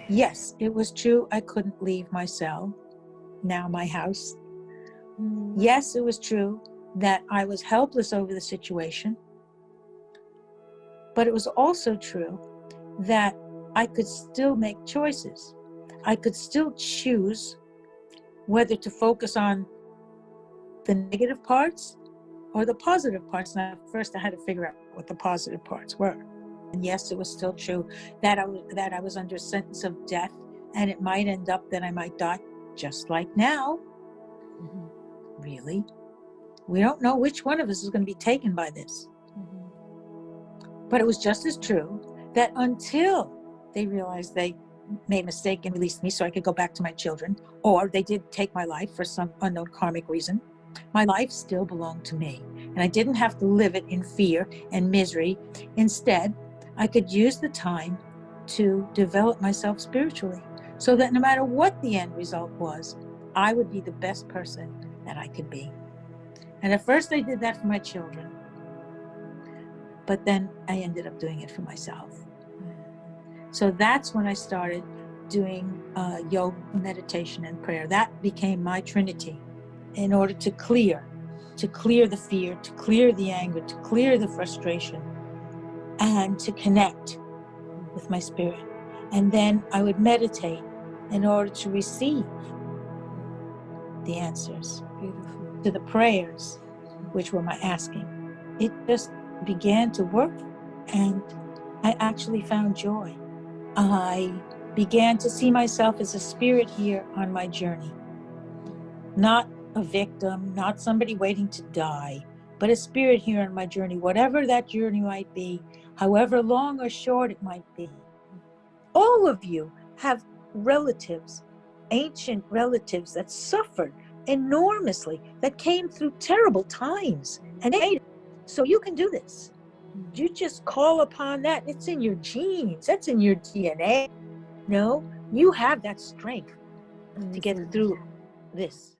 Yes, it was true. I couldn't leave my cell, now my house. Yes, it was true that I was helpless over the situation. But it was also true that I could still make choices. I could still choose whether to focus on the negative parts or the positive parts. Now, first I had to figure out what the positive parts were. And yes, it was still true that I was under sentence of death, and it might end up that I might die just like now. Really? We don't know which one of us is going to be taken by this. But it was just as true that until they realized they made a mistake and released me so I could go back to my children, or they did take my life for some unknown karmic reason, my life still belonged to me. And I didn't have to live it in fear and misery. Instead, I could use the time to develop myself spiritually so that no matter what the end result was, I would be the best person that I could be. And at first I did that for my children, but then I ended up doing it for myself. So that's when I started doing yoga, meditation, and prayer. That became my trinity in order to clear the fear, to clear the anger, to clear the frustration, and to connect with my spirit. And then I would meditate in order to receive the answers to the prayers, which were my asking. It just began to work, and I actually found joy. I began to see myself as a spirit here on my journey. Not a victim, not somebody waiting to die, but a spirit here on my journey, whatever that journey might be, however long or short it might be. All of you have relatives, ancient relatives that suffered enormously, that came through terrible times and made it. So you can do this. You just call upon that. It's in your genes. That's in your DNA. No, you have that strength to get through this.